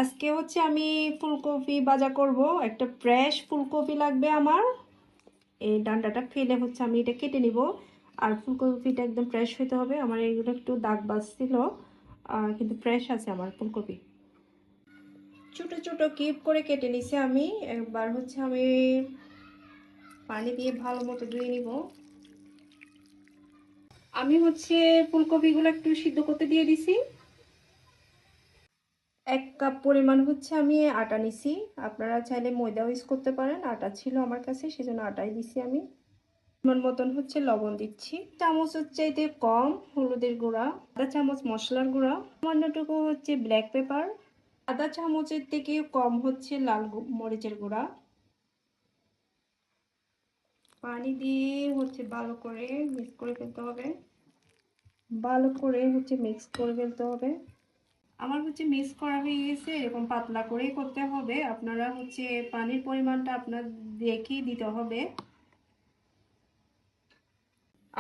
আজকে হচ্ছে আমি ফুলকপি ভাজা করব। একটা ফ্রেশ ফুলকপি লাগবে আমার। এই ডান্ডাটা ফেলে হচ্ছে আমি এটা কেটে নিব। আর ফুলকপিটা একদম ফ্রেশ হতে হবে। আমার এগুলো একটু দাগ বাজছিল, কিন্তু ফ্রেশ আছে আমার ফুলকপি। ছোট ছোট কিউব করে কেটে নিছি আমি। একবার হচ্ছে আমি পানি দিয়ে ভালো মতো ধুয়ে নিব। আমি হচ্ছে ফুলকপিগুলো একটু সিদ্ধ করতে দিয়ে দিছি। 1 কাপ পরিমাণ হচ্ছে আমি আটা নিছি। আপনারা চাইলে ময়দাও ইউজ করতে পারেন। আটা ছিল আমার কাছে, সেজন্য আটাই দিছি আমি। পরিমাণ মতন হচ্ছে লবণ দিচ্ছি। চামচের চাইতে কম হলুদের গুঁড়া, আধা চামচ মশলার গুঁড়া, সামান্যটুকু হচ্ছে ব্ল্যাক পেপার, আধা চামচের থেকে কম হচ্ছে লাল মরিচের গুঁড়া। পানি দিয়ে হচ্ছে ভালো করে মিক্স করে ফেলতে হবে। ভালো করে হচ্ছে মিক্স করে ফেলতে হবে। আমার হচ্ছে মিক্স করা হয়ে গেছে। এরকম পাতলা করেই করতে হবে। আপনারা হচ্ছে পানির পরিমাণটা আপনার দেখেই দিতে হবে।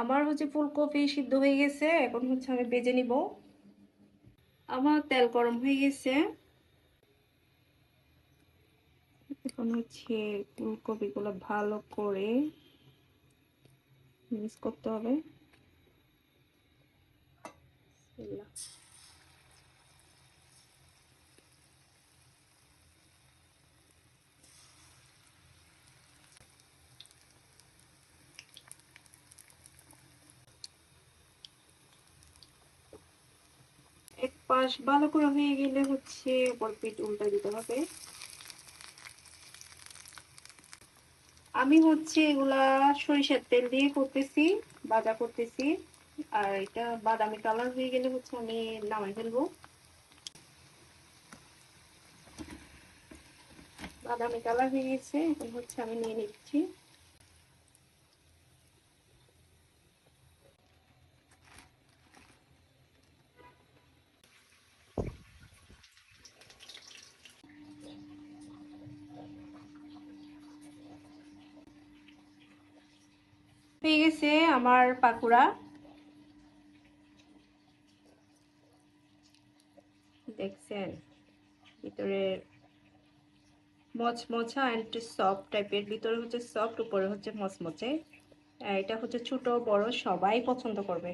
আমার হচ্ছে ফুলকপি সিদ্ধ হয়ে গেছে। এখন হচ্ছে আমি ভেজে নিব। আমার তেল গরম হয়ে গেছে। এখন হচ্ছে ফুলকপিগুলো ভালো করে মিক্স করতে হবে। এক পাশ ভালো করে হয়ে গেলে হচ্ছে উপর পিঠ উল্টে দিতে হবে। আমি হচ্ছে এগুলা সরিষার তেল দিয়ে করতেছি, ভাজা করতেছি। আর এটা বাদামি কালার হয়ে গেলে হচ্ছে আমি নামাই ফেলবো। বাদামি কালার হয়ে গেছে, এখন হচ্ছে আমি নিয়ে নিচ্ছি। হয়ে গেছে আমার পাকুড়া। দেখছেন ভিতরে মচমচা এন্ড সফট টাইপের, ভিতরে হচ্ছে সফট, উপরে হচ্ছে মচমচে। এটা হচ্ছে ছোট বড় সবাই পছন্দ করবে।